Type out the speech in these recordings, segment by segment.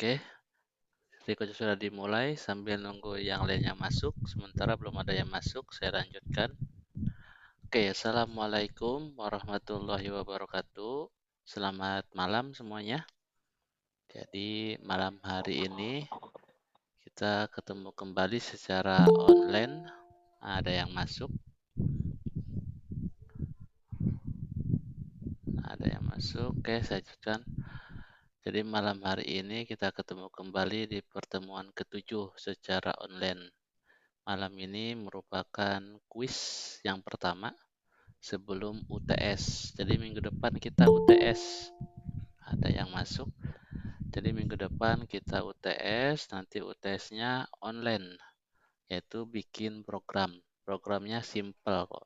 Oke, record sudah dimulai sambil nunggu yang lainnya masuk. Sementara belum ada yang masuk, saya lanjutkan. Oke, Assalamualaikum warahmatullahi wabarakatuh. Selamat malam semuanya. Jadi malam hari ini kita ketemu kembali secara online. Ada yang masuk. Ada yang masuk. Oke, saya lanjutkan. Jadi malam hari ini kita ketemu kembali di pertemuan ketujuh secara online. Malam ini merupakan kuis yang pertama sebelum UTS. Jadi minggu depan kita UTS. Ada yang masuk. Jadi minggu depan kita UTS, nanti UTS-nya online, yaitu bikin program. Programnya simple kok.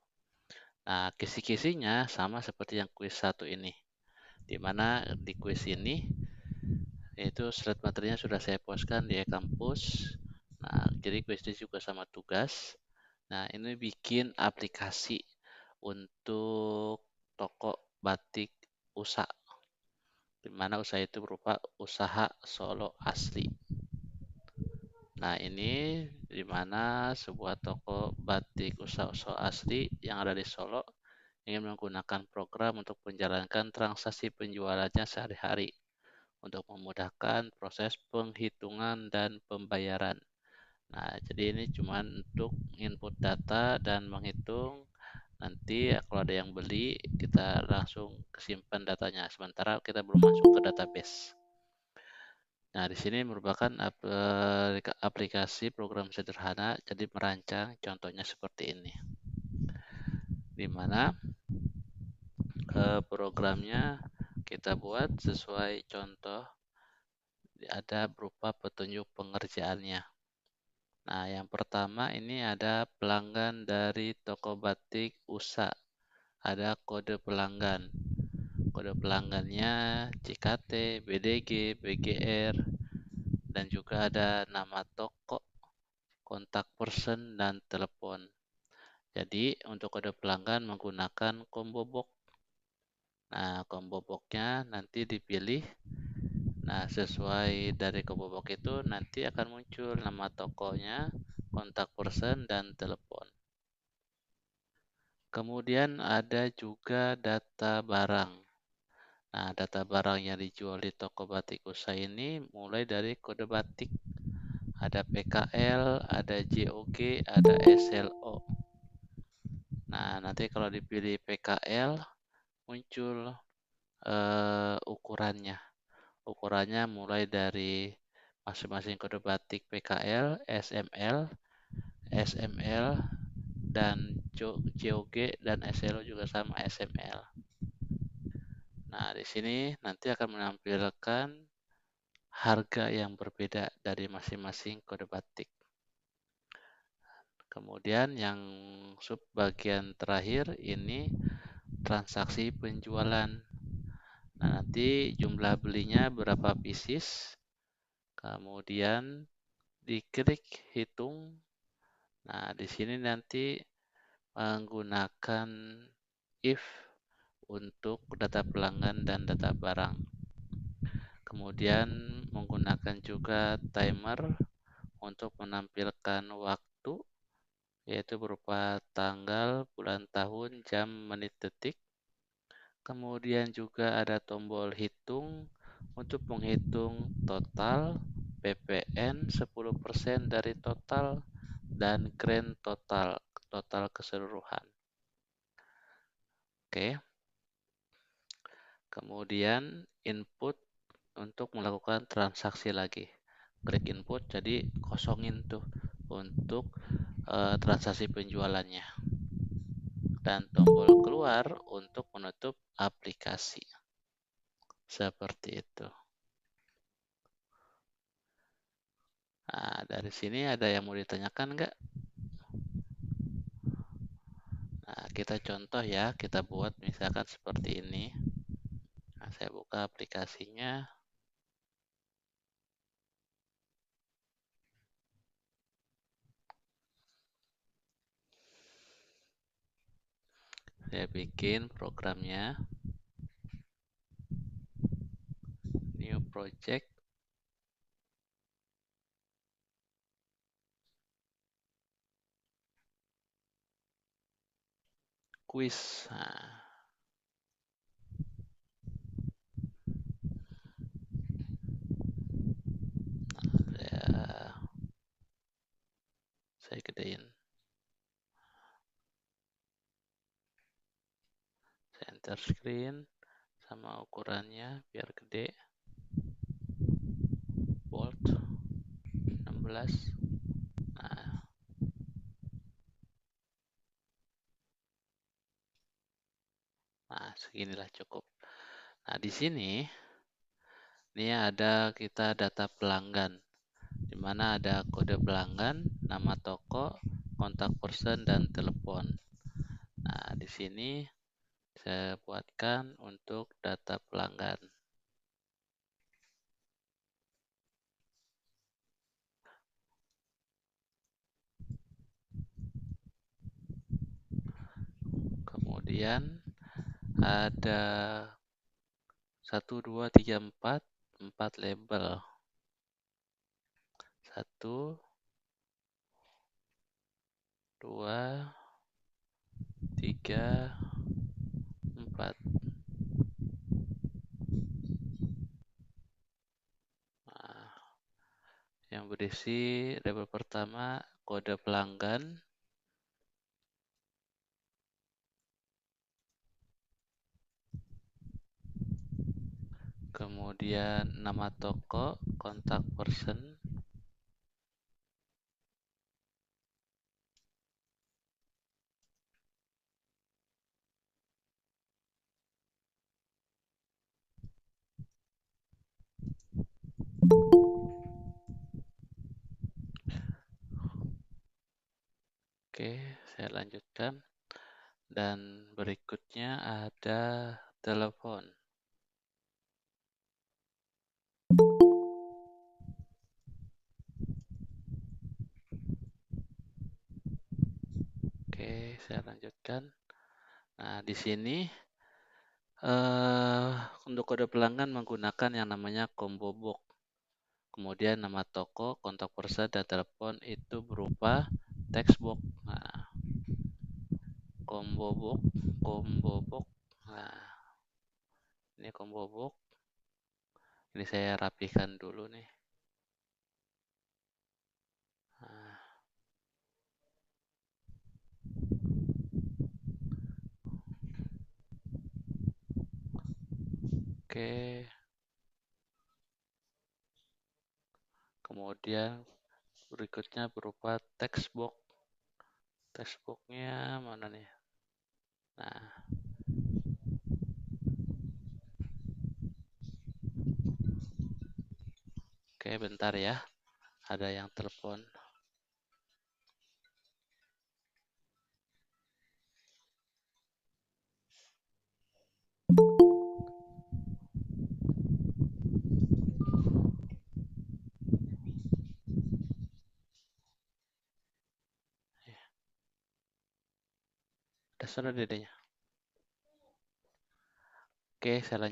Nah, kisi-kisinya sama seperti yang kuis satu ini. Dimana di kuis ini yaitu slide materinya sudah saya postkan di e-kampus. Nah, jadi kuisnya juga sama tugas. Nah, ini bikin aplikasi untuk toko batik USA, di mana usaha itu berupa usaha Solo asli. Nah, ini di mana sebuah toko batik usaha Solo asli yang ada di Solo ingin menggunakan program untuk menjalankan transaksi penjualannya sehari-hari untuk memudahkan proses penghitungan dan pembayaran. Nah, jadi ini cuma untuk input data dan menghitung. Nanti kalau ada yang beli, kita langsung simpan datanya. Sementara kita belum masuk ke database. Nah, di sini merupakan aplikasi program sederhana, jadi merancang contohnya seperti ini. Di mana programnya kita buat sesuai contoh, ada berupa petunjuk pengerjaannya. Nah, yang pertama ini ada pelanggan dari toko batik USA. Ada kode pelanggan. Kode pelanggannya CKT, BDG, BGR, dan juga ada nama toko, kontak person, dan telepon. Jadi untuk kode pelanggan menggunakan combo box. Nah, combo box-nya nanti dipilih. Nah, sesuai dari combo box itu nanti akan muncul nama tokonya, kontak person, dan telepon. Kemudian ada juga data barang. Nah, data barang yang dijual di toko batik USA ini mulai dari kode batik. Ada PKL, ada JOG, ada SLO. Nah, nanti kalau dipilih PKL, muncul ukurannya. Ukurannya mulai dari masing-masing kode batik PKL, SML, SML, dan JOG dan SLO juga sama SML. Nah, di sini nanti akan menampilkan harga yang berbeda dari masing-masing kode batik. Kemudian yang sub bagian terakhir ini transaksi penjualan. Nah, nanti jumlah belinya berapa pieces. Kemudian diklik hitung. Nah, di sini nanti menggunakan if untuk data pelanggan dan data barang. Kemudian menggunakan juga timer untuk menampilkan waktu, yaitu berupa tanggal, bulan, tahun, jam, menit, detik. Kemudian juga ada tombol hitung untuk menghitung total, PPN 10% dari total, dan grand total, total keseluruhan. Oke. Kemudian input untuk melakukan transaksi lagi. Klik input, jadi kosongin tuh untuk transaksi penjualannya. Dan tombol keluar untuk menutup aplikasi. Seperti itu. Nah, dari sini ada yang mau ditanyakan nggak? Nah, kita contoh ya, kita buat misalkan seperti ini. Nah, saya buka aplikasinya. Saya bikin programnya. New project. quiz. Nah, ya, saya gedein. Saya enter screen sama ukurannya biar gede. Bold 16. Nah, seginilah cukup. Nah, di sini ini ada kita data pelanggan, di mana ada kode pelanggan, nama toko, kontak person, dan telepon. Nah, di sini saya buatkan untuk data pelanggan. Kemudian ada 1, 2, 3, 4 label. 1, 2, 3, 4. Nah, yang berisi label pertama kode pelanggan, kemudian nama toko, kontak person, oke, saya lanjutkan. Dan berikutnya ada telepon. Oke, saya lanjutkan. Nah, di sini untuk kode pelanggan menggunakan yang namanya combo box. Kemudian nama toko, kontak person, dan telepon itu berupa text box. Nah, combo box. Nah, ini combo box. Ini saya rapikan dulu nih. Nah, oke. Kemudian berikutnya berupa text box. Text box-nya mana nih? Nah, oke, bentar ya. Ada yang telepon. Udah sana dedenya. Oke, saya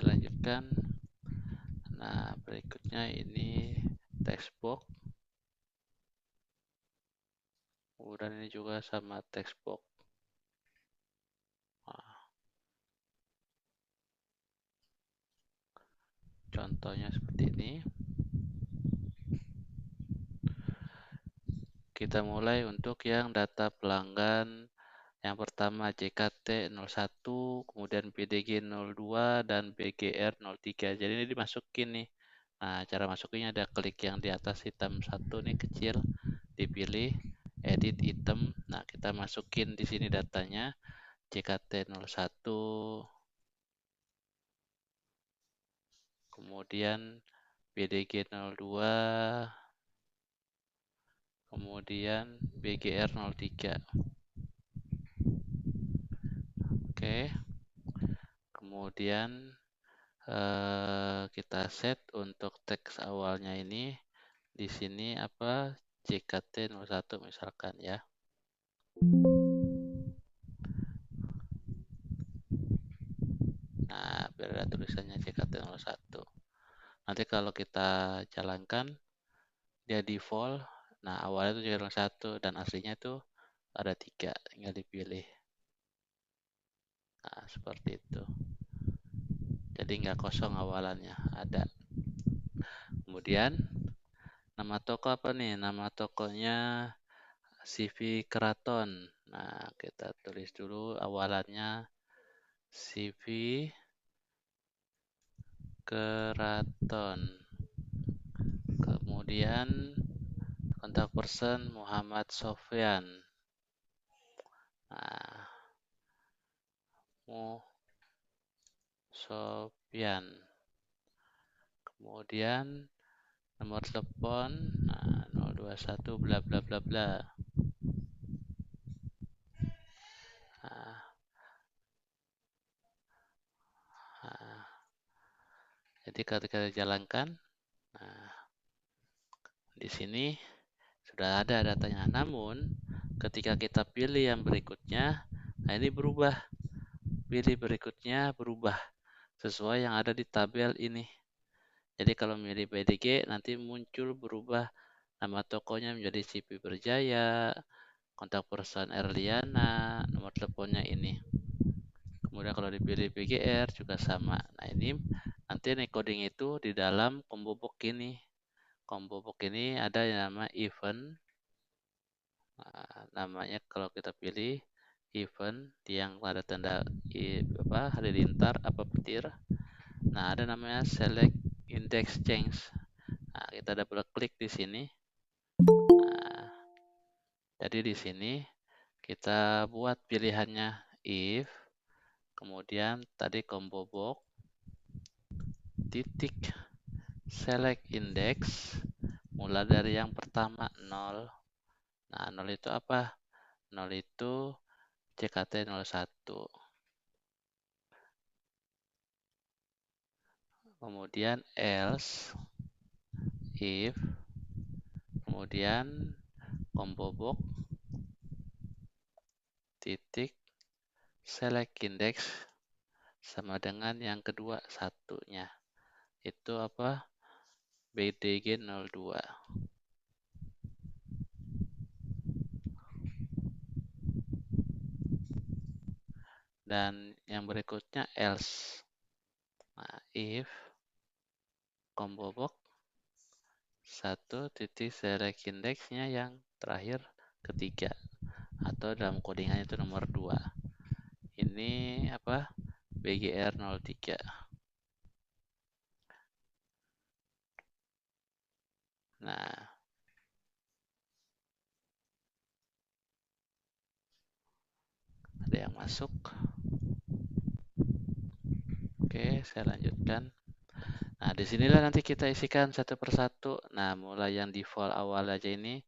lanjutkan. Nah, berikutnya ini text box. Kemudian ini juga sama text box. Nah, contohnya seperti ini. Kita mulai untuk yang data pelanggan. Yang pertama JKT 01, kemudian PDG 02, dan BGR 03. Jadi ini dimasukin nih. Nah, cara masukinnya ada klik yang di atas hitam satu nih kecil, dipilih edit item. Nah, kita masukin di sini datanya JKT 01, kemudian PDG 02, kemudian BGR 03. Oke. Kemudian kita set untuk teks awalnya ini di sini apa JKT 01 misalkan ya. Nah, biar ada tulisannya JKT 01. Nanti kalau kita jalankan dia default Nah, awalnya itu cenderung 1 dan aslinya itu ada 3, tinggal dipilih. Nah, seperti itu. Jadi nggak kosong awalannya, ada. Kemudian nama toko apa nih? Nama tokonya CV Keraton. Nah, kita tulis dulu awalannya CV Keraton. Kemudian kontak person Muhammad Sofyan. Nah, Sofyan. Kemudian nomor telepon, nah, 021 bla bla bla bla. Nah, nah, jadi kalau kita jalankan, nah, di sini sudah ada datanya. Namun, ketika kita pilih yang berikutnya, nah ini berubah. Pilih berikutnya berubah sesuai yang ada di tabel ini. Jadi kalau milih BDG nanti muncul berubah nama tokonya menjadi CP Berjaya, kontak person Erliana, nomor teleponnya ini. Kemudian kalau dipilih BGR juga sama. Nah ini nanti coding itu di dalam combo box ini. Combo box ini ada yang nama event. Nah, namanya kalau kita pilih event yang ada tanda halilintar apa petir. Nah, ada namanya select index change. Nah, kita double klik di sini. Nah, jadi di sini kita buat pilihannya if, kemudian tadi combo box, titik, select index, mulai dari yang pertama 0. Nah, 0 itu apa? 0 itu CKT 01. Kemudian else, if, kemudian combo box, titik, select index, sama dengan yang kedua satunya. Itu apa? BDG 02. Dan yang berikutnya else. Nah, if combo box 1 titik select indexnya yang terakhir ketiga atau dalam codingannya itu nomor 2. Ini apa? BGR 03. Nah, ada yang masuk. Oke, saya lanjutkan. Nah, disinilah nanti kita isikan satu persatu. Nah, mulai yang default awal aja ini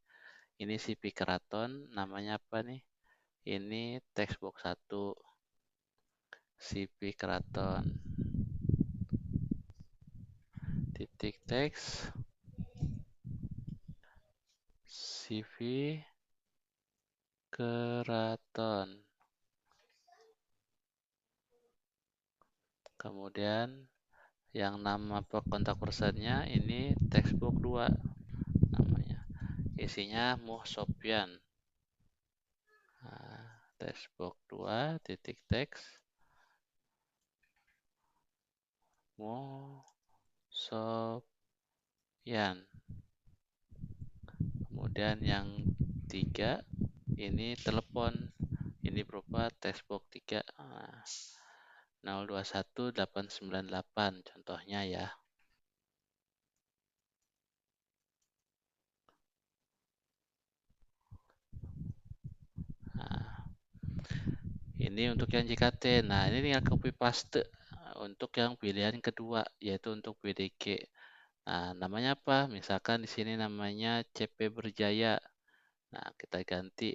CP Keraton, namanya apa nih? Ini textbox 1, CP Keraton, titik teks, CV Keraton. Kemudian yang nama kontak personnya ini textbook 2 namanya. Isinya Muh Sopyan. Nah, textbook 2 titik teks Muh Sopyan. Kemudian yang 3 ini telepon. Ini berupa textbook 3. Nah, 021898 contohnya ya. Nah, ini untuk yang JKT. Nah, ini tinggal copy paste untuk yang pilihan kedua, yaitu untuk BDG. Nah, namanya apa? Misalkan di sini namanya CP Berjaya. Nah, kita ganti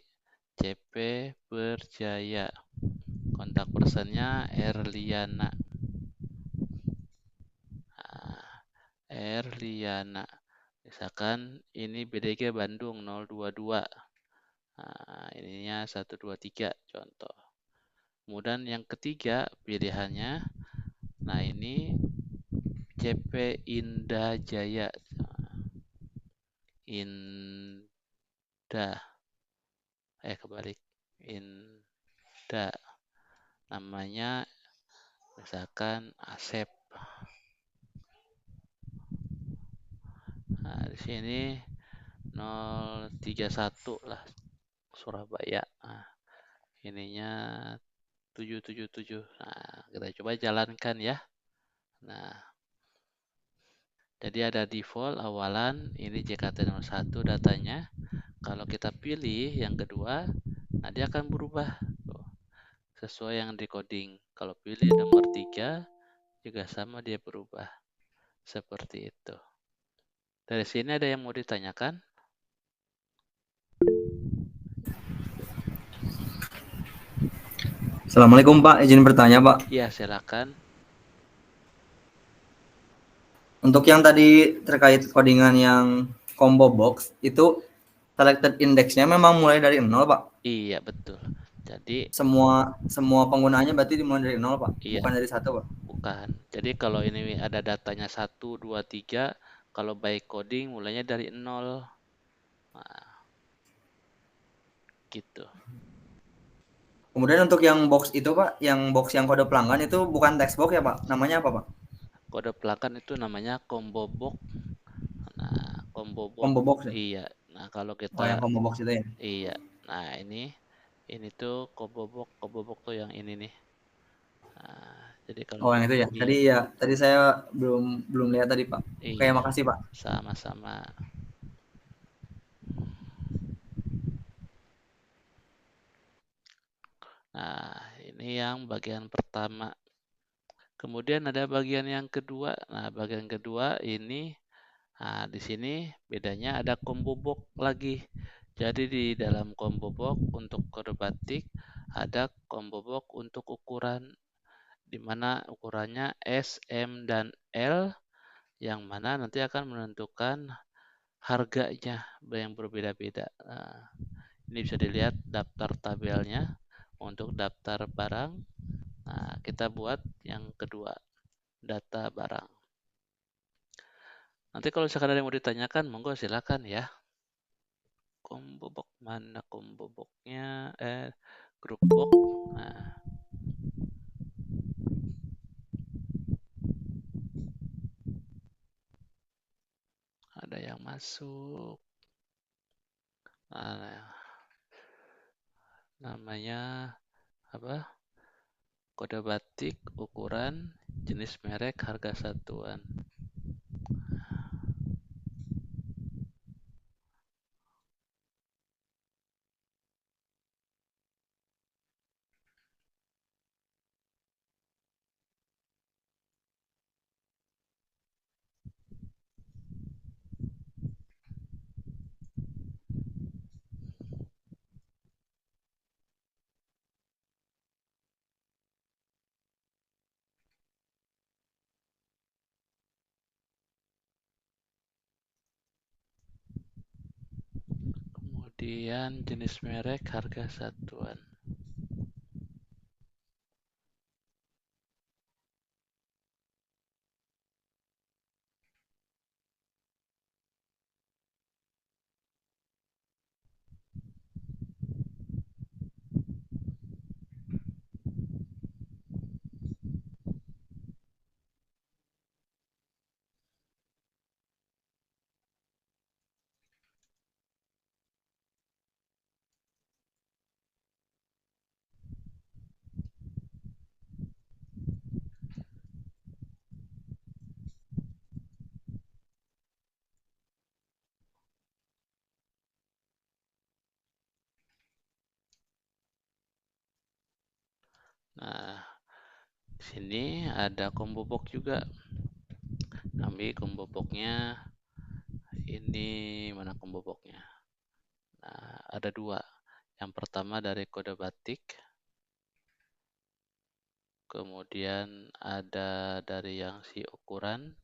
CP Berjaya. Kontak personnya Erliana. Nah, Erliana. Misalkan ini BDG Bandung 022. Nah, ininya 123 contoh. Kemudian yang ketiga pilihannya, nah ini CP Indah Jaya. In kebalik, Inda, namanya misalkan Asep. Nah, di sini 031 lah, Surabaya. Nah, ininya 777. Nah, kita coba jalankan ya. Nah, jadi ada default awalan, ini JKT01 datanya. Kalau kita pilih yang kedua, nah dia akan berubah tuh, sesuai yang decoding. Kalau pilih nomor 3 juga sama, dia berubah seperti itu. Dari sini ada yang mau ditanyakan? Assalamualaikum Pak, izin bertanya Pak. Iya, silakan. Untuk yang tadi terkait codingan yang combo box, itu selected indexnya memang mulai dari nol Pak? Iya, betul. Jadi, Semua semua penggunaannya berarti dimulai dari nol Pak? iya, Bukan dari satu Pak? bukan. Jadi kalau ini ada datanya 1, 2, 3, kalau by coding mulainya dari 0. Nah, gitu. Kemudian untuk yang box itu Pak, yang box yang kode pelanggan itu bukan text box ya Pak? Namanya apa Pak? Kode pelanggan itu namanya combo box. Nah, combo box, Combo box ya? iya. Nah, kalau Oh yang kita, combo box itu ya? iya. Nah, ini tuh combo box tuh yang ini nih. Nah, jadi kalau Oh yang itu ya? iya, Tadi saya belum belum lihat tadi Pak. Oke, iya, makasih Pak. sama-sama. Nah, ini yang bagian pertama. Kemudian ada bagian yang kedua. Nah, bagian kedua ini, nah di sini bedanya ada combo box lagi. Jadi di dalam combo box untuk kode batik ada combo box untuk ukuran, di mana ukurannya S, M, dan L, yang mana nanti akan menentukan harganya yang berbeda-beda. Nah, ini bisa dilihat daftar tabelnya untuk daftar barang. Nah, kita buat yang kedua, data barang. Nanti kalau misalkan ada yang mau ditanyakan, monggo silakan ya. Combo box mana combo boxnya? Group box. Nah, ada yang masuk. Nah, namanya apa? Kode batik, ukuran, jenis merek, harga satuan. Kemudian jenis merek, harga satuan. Nah, di sini ada combo box juga. Ambil combo boxnya, ini mana combo boxnya? Nah, ada dua. Yang pertama dari kode batik, kemudian ada dari yang si ukuran.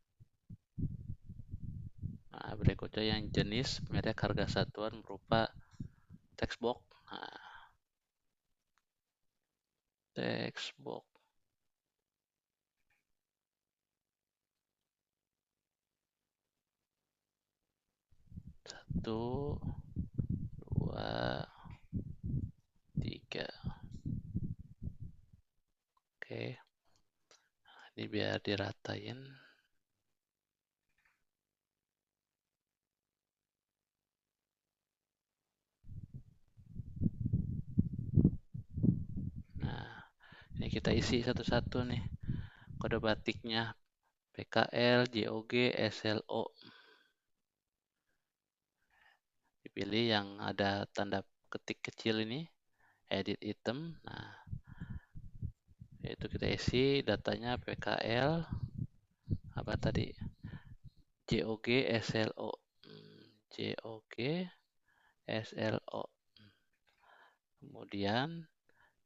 Nah, berikutnya yang jenis merek, harga satuan berupa text box. Nah, text box 1, 2, 3. Oke, ini biar diratain. Nah, ini kita isi satu-satu nih kode batiknya. PKL, JOG, SLO. Dipilih yang ada tanda ketik kecil ini, edit item. Nah, itu kita isi datanya PKL, apa tadi? JOG, SLO. JOG, SLO. Kemudian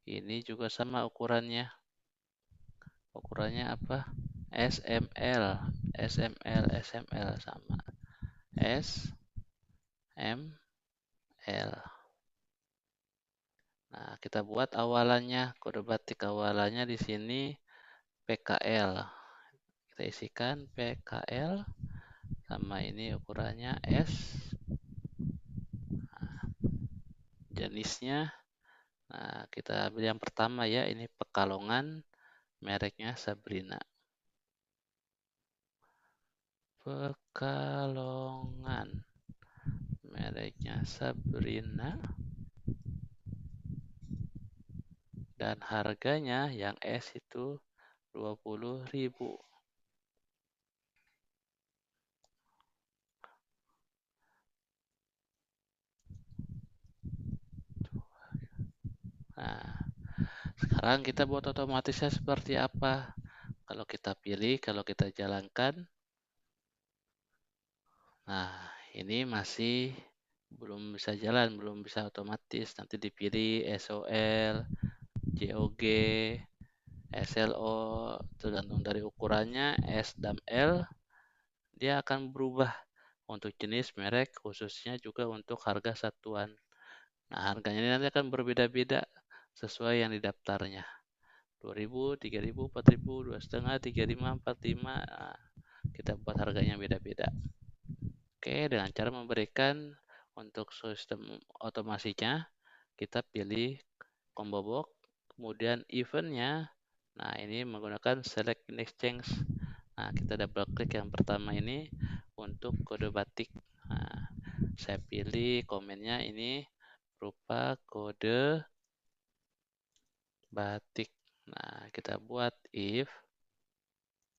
ini juga sama ukurannya. Ukurannya apa? SML, SML, SML sama. SML. Nah, kita buat awalannya, kode batik awalannya di sini PKL. Kita isikan PKL sama ini ukurannya S. Nah, jenisnya, nah kita ambil yang pertama ya, ini Pekalongan, mereknya Sabrina. Pekalongan, mereknya Sabrina. Dan harganya yang S itu 20.000. Nah, sekarang kita buat otomatisnya seperti apa? Kalau kita pilih, kalau kita jalankan, nah ini masih belum bisa jalan, belum bisa otomatis. Nanti dipilih SOL, JOG, SLO, tergantung dari ukurannya, S dan L, dia akan berubah untuk jenis, merek, khususnya juga untuk harga satuan. Nah, harganya ini nanti akan berbeda-beda sesuai yang didaftarnya. 2.000, 3.000, 4.000, 2,5, 3.5, 4.5. Nah, kita buat harganya beda-beda. Oke, dengan cara memberikan untuk sistem otomasinya, kita pilih combo box, kemudian eventnya. Nah, ini menggunakan select index change. Nah, kita double klik yang pertama ini untuk kode batik. Nah, saya pilih komennya ini berupa kode batik. Nah, kita buat if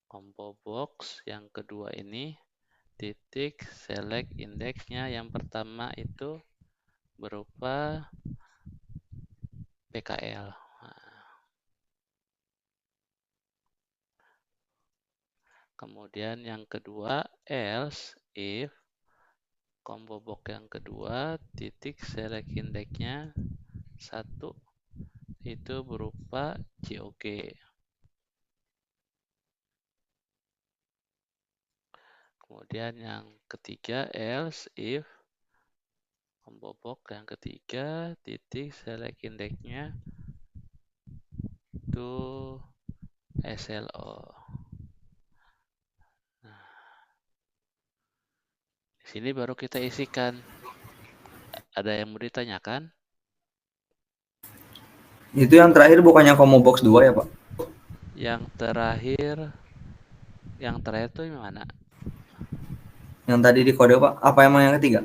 combo box yang kedua ini titik select indeksnya yang pertama itu berupa PKL. Nah, kemudian yang kedua else if combo box yang kedua titik select indeksnya satu itu berupa JOG. Kemudian yang ketiga else if combo box yang ketiga titik select indeksnya itu SLO. Nah, di sini baru kita isikan. Ada yang mau ditanyakan? Itu yang terakhir bukannya combo box 2 ya, Pak? Yang terakhir itu yang mana? Yang tadi di kode, Pak. Apa emang yang ketiga?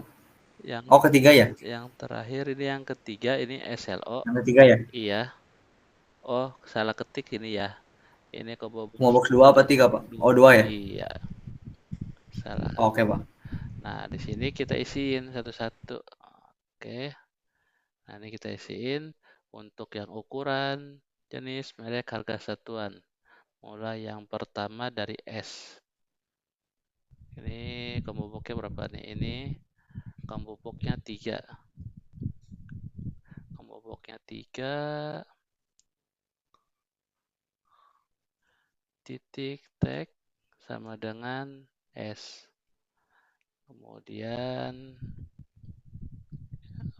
Yang Oh, ketiga ya? yang terakhir ini yang ketiga ini SLO. Yang ketiga ya? Iya. Oh, salah ketik ini ya. Ini combo box Combo box 2 apa 3, Pak? Oh, 2 ya? Iya, salah. Oke, Pak. Nah, di sini kita isiin satu-satu. Oke. Nah, ini kita isiin untuk yang ukuran, jenis, merek, harga satuan. Mulai yang pertama dari S. Ini combo boxnya berapa nih? Ini combo boxnya 3. Combo boxnya 3 titik tag sama dengan S. Kemudian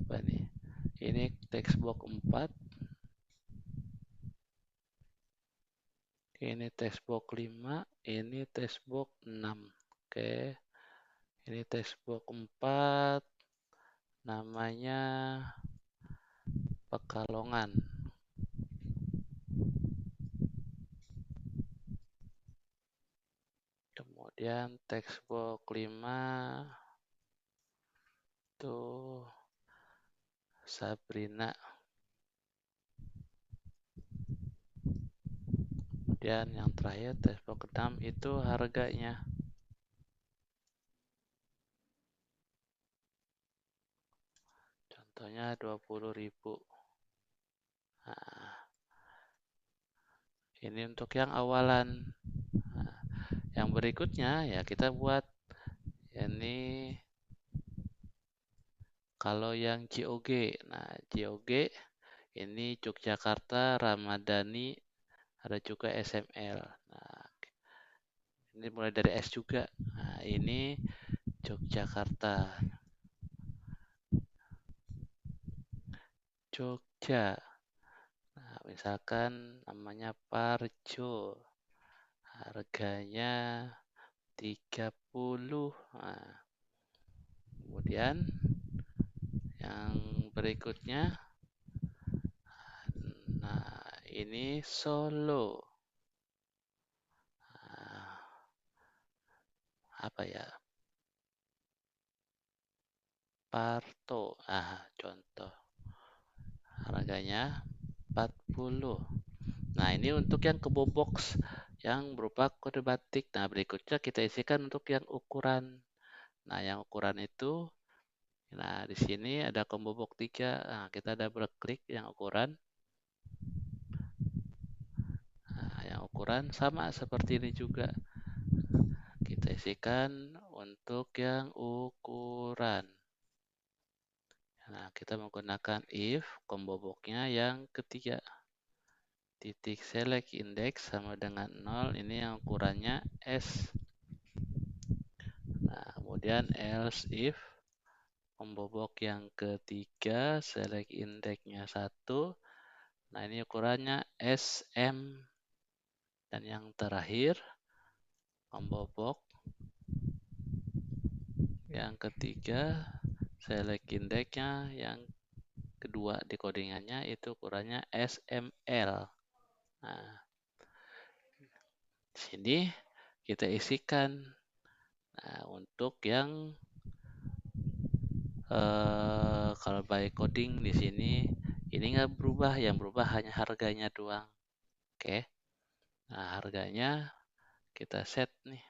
apa nih? Ini text box 4. Ini text box 5, ini text box 6. Oke. Ini text box 4 namanya Pekalongan. Kemudian textbox 5 tuh Sabrina. Kemudian yang terakhir textbox 6 itu harganya. Contohnya 20.000. Nah, ini untuk yang awalan. Nah, yang berikutnya ya kita buat ini kalau yang JOG. Nah, JOG ini Yogyakarta, Ramadhani, ada juga SML. Nah, ini mulai dari S juga. Nah, ini Yogyakarta. Jogja. Nah, misalkan namanya Parjo. Harganya 30. Nah, kemudian yang berikutnya, nah ini Solo. Nah, apa ya? Parto. Contoh. Harganya 40. Nah, ini untuk yang combo box yang berupa kode batik. Nah, berikutnya kita isikan untuk yang ukuran. Nah, yang ukuran itu, nah di sini ada combo box 3. Nah, kita double klik yang ukuran. Nah, yang ukuran sama seperti ini juga. Kita isikan untuk yang ukuran. Nah, kita menggunakan if combo box-nya yang ketiga. Titik select index sama dengan 0, ini yang ukurannya S. Nah, kemudian else if combo box yang ketiga select index-nya 1. Nah, ini ukurannya SM. Dan yang terakhir combo box yang ketiga select index-nya yang kedua di codingannya itu ukurannya SML. Nah, di sini kita isikan. Nah, untuk yang kalau by coding di sini ini nggak berubah, yang berubah hanya harganya doang. Oke. Nah, harganya kita set nih.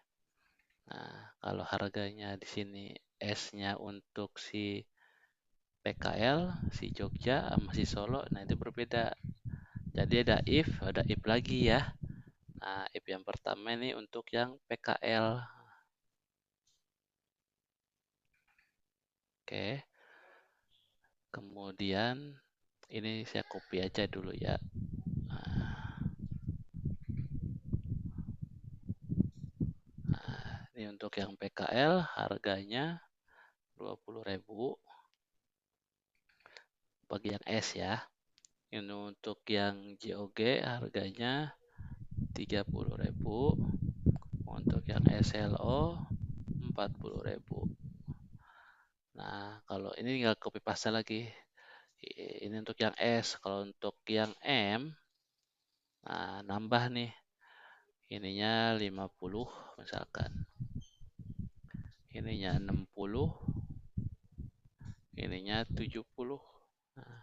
Nah, kalau harganya di sini S-nya untuk si PKL, si Jogja sama si Solo, nah itu berbeda. Jadi ada if lagi ya. Nah, if yang pertama ini untuk yang PKL. Oke. Kemudian ini saya copy aja dulu ya. Nah, ini untuk yang PKL harganya 20.000 bagian S ya. Ini untuk yang JOG harganya 30.000. Untuk yang SLO 40.000. Nah, kalau ini tinggal copy paste lagi. Ini untuk yang S. Kalau untuk yang M, nah nambah nih. Ininya 50 misalkan. Ininya 60. Ininya 70. Nah,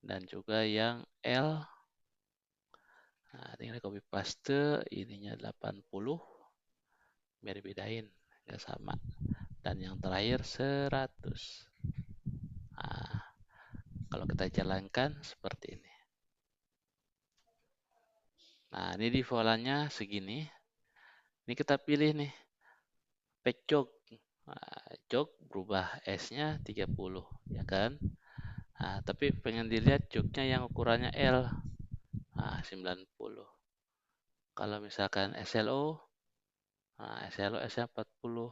dan juga yang L. Nah, tinggal copy paste. Ininya 80. Biar dibedain. Nggak sama. Dan yang terakhir 100. Nah, kalau kita jalankan seperti ini. Nah, ini di volanya segini. Ini kita pilih nih, pack jog. Nah, jog berubah S-nya 30, ya kan? Nah, tapi pengen dilihat jognya yang ukurannya L. Nah, 90. Kalau misalkan SLO, nah SLO S-nya 40.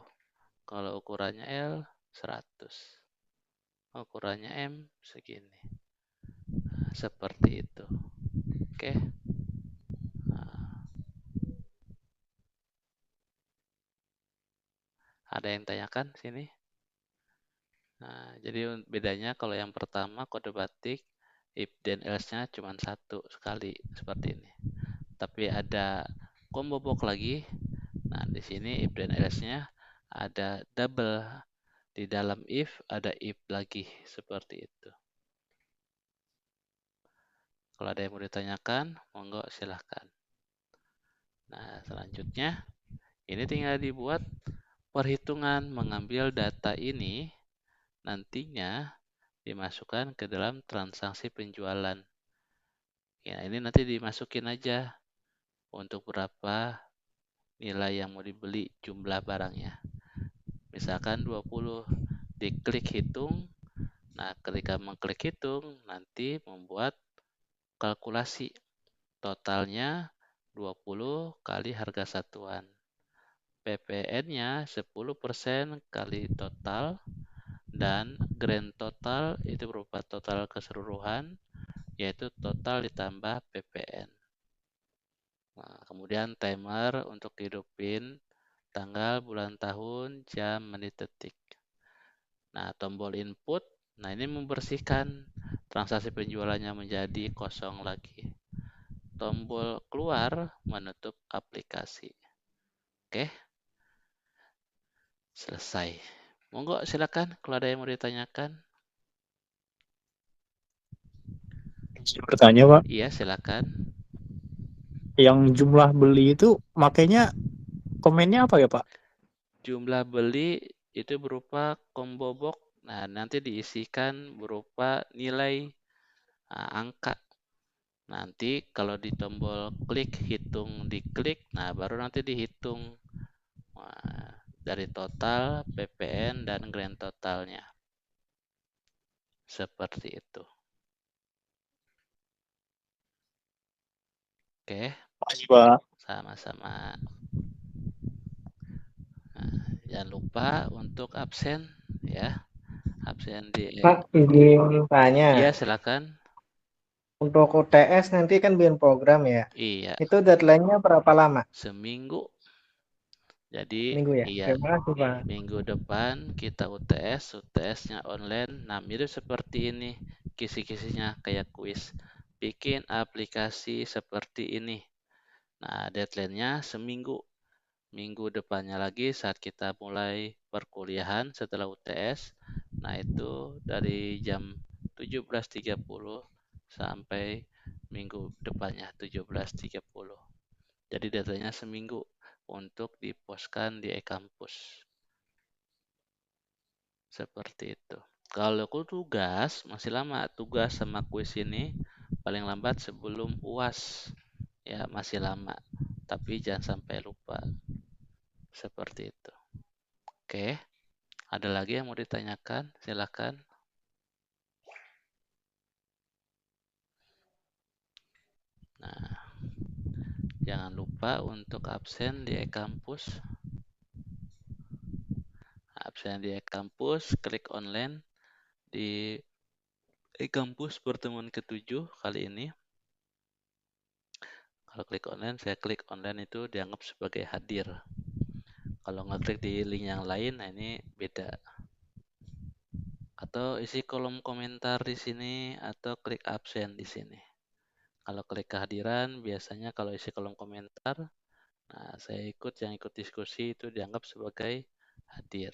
Kalau ukurannya L, 100. Ukurannya M, segini. Nah, seperti itu. Oke. Nah, ada yang tanyakan sini? Nah, jadi bedanya kalau yang pertama kode batik, if dan else-nya cuma satu sekali seperti ini. Tapi ada combo box lagi. Nah, di sini if dan else-nya ada double. Di dalam if ada if lagi seperti itu. Kalau ada yang mau ditanyakan, monggo silahkan. Nah, selanjutnya ini tinggal dibuat perhitungan mengambil data ini nantinya dimasukkan ke dalam transaksi penjualan. Ya, ini nanti dimasukin aja untuk berapa nilai yang mau dibeli, jumlah barangnya. Misalkan 20, diklik hitung. Nah, ketika mengklik hitung, nanti membuat kalkulasi. Totalnya 20 kali harga satuan. PPN-nya 10% kali total, dan grand total itu berupa total keseluruhan, yaitu total ditambah PPN. Nah, kemudian timer untuk hidupin tanggal, bulan, tahun, jam, menit, detik. Nah, tombol input, nah ini membersihkan transaksi penjualannya menjadi kosong lagi. Tombol keluar menutup aplikasi. Oke, selesai. Monggo silakan kalau ada yang mau ditanyakan. Saya bertanya, Pak, Iya, silakan. yang jumlah beli itu makanya komennya apa ya, Pak? Jumlah beli itu berupa combo box. Nah, nanti diisikan berupa nilai angka. Nanti kalau di tombol klik hitung diklik, nah baru nanti dihitung dari total, PPN, dan grand totalnya. Seperti itu. Oke, Makasih, Pak. sama-sama. Nah, jangan lupa untuk absen ya. Absen di Pak, izin tanya. Iya, silakan. Untuk UTS nanti kan bikin program ya. Iya, Itu deadline-nya berapa lama? seminggu. Jadi, Minggu ya? iya, Terima kasih, Pak. minggu depan kita UTS-nya online. Nah, mirip seperti ini. Kisi-kisinya kayak kuis. Bikin aplikasi seperti ini. Nah, deadline-nya seminggu. Minggu depannya lagi saat kita mulai perkuliahan setelah UTS. Nah, itu dari jam 17.30 sampai minggu depannya 17.30. Jadi deadline-nya seminggu untuk diposkan di e-kampus. Seperti itu. Kalau tugas masih lama, tugas sama kuis ini paling lambat sebelum UAS. Ya, masih lama. Tapi jangan sampai lupa. Seperti itu. Oke, ada lagi yang mau ditanyakan? Silakan. Nah, jangan lupa untuk absen di e-kampus. Absen di e-kampus, klik online di e-kampus pertemuan ke-7 kali ini. Kalau klik online, saya klik online itu dianggap sebagai hadir. Kalau ngeklik di link yang lain, nah ini beda. Atau isi kolom komentar di sini, atau klik absen di sini. Kalau klik kehadiran, biasanya kalau isi kolom komentar, nah saya yang ikut diskusi itu dianggap sebagai hadir.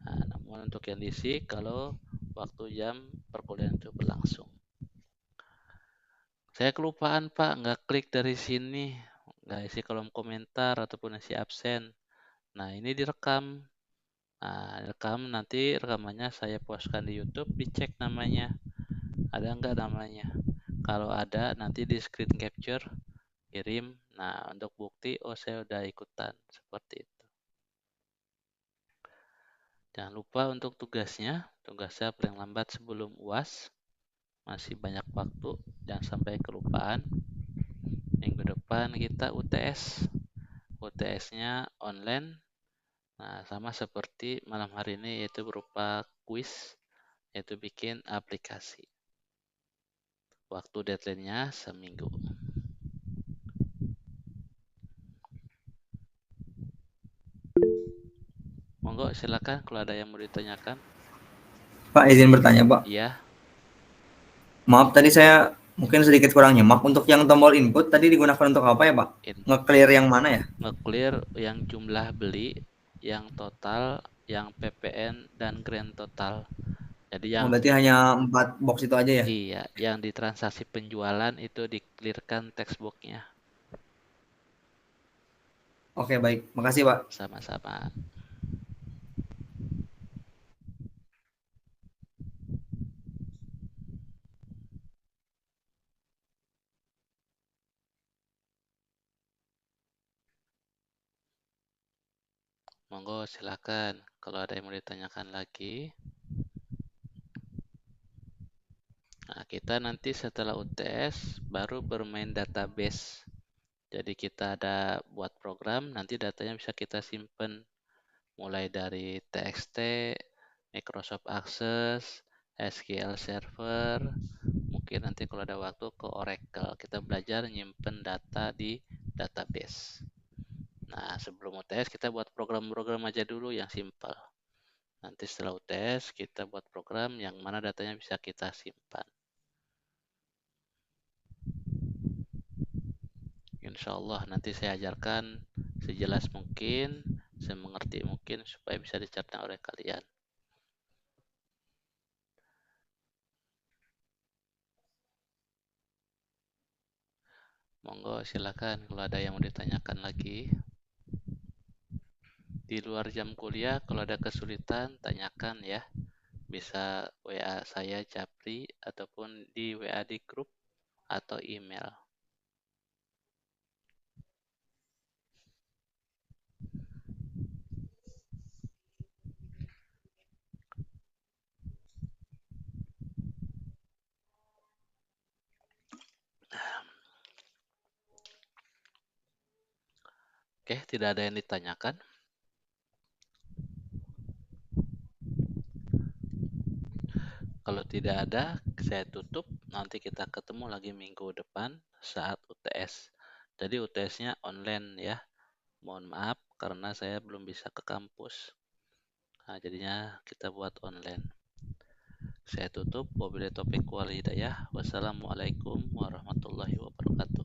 Nah, namun untuk yang diisi, kalau waktu jam perkuliahan itu berlangsung. Saya kelupaan Pak, nggak klik dari sini, nggak isi kolom komentar ataupun isi absen. Nah, ini direkam. Nah, rekam nanti rekamannya saya postkan di YouTube, dicek namanya. Ada nggak namanya? Kalau ada, nanti di screen capture, kirim. Nah, untuk bukti, oh saya udah ikutan. Seperti itu. Jangan lupa untuk tugasnya. Tugasnya paling lambat sebelum UAS. Masih banyak waktu, jangan sampai kelupaan. Minggu depan kita UTS. UTS-nya online. Nah, sama seperti malam hari ini, yaitu berupa kuis, yaitu bikin aplikasi. Waktu deadline-nya seminggu. Monggo silakan kalau ada yang mau ditanyakan. Pak, izin bertanya, Pak. Iya, Maaf, tadi saya mungkin sedikit kurang nyimak. Untuk yang tombol input tadi digunakan untuk apa ya, Pak? Nge-clear yang mana ya? nge-clear yang jumlah beli, yang total, yang PPN, dan grand total. Jadi Oh, yang berarti hanya 4 box itu aja ya? iya, yang di transaksi penjualan itu di-clearkan textbooknya. Oke, baik. Makasih, Pak. Sama-sama. Monggo silakan kalau ada yang mau ditanyakan lagi. Nah, kita nanti setelah UTS baru bermain database. Jadi kita ada buat program, nanti datanya bisa kita simpen mulai dari TXT, Microsoft Access, SQL Server, mungkin nanti kalau ada waktu ke Oracle. Kita belajar nyimpen data di database. Nah, sebelum UTS kita buat program-program aja dulu yang simple. Nanti setelah UTS kita buat program yang mana datanya bisa kita simpan. Insya Allah nanti saya ajarkan sejelas mungkin, semengerti mungkin supaya bisa dicerna oleh kalian. Monggo silakan kalau ada yang mau ditanyakan lagi. Di luar jam kuliah kalau ada kesulitan tanyakan ya. Bisa WA saya Japri ataupun di WA di grup atau email. Oke, tidak ada yang ditanyakan. Kalau tidak ada, saya tutup. Nanti kita ketemu lagi minggu depan saat UTS. Jadi UTS-nya online ya. Mohon maaf karena saya belum bisa ke kampus. Nah, jadinya kita buat online. Saya tutup. Wabillahi taufiq wal hidayah. Wassalamualaikum warahmatullahi wabarakatuh.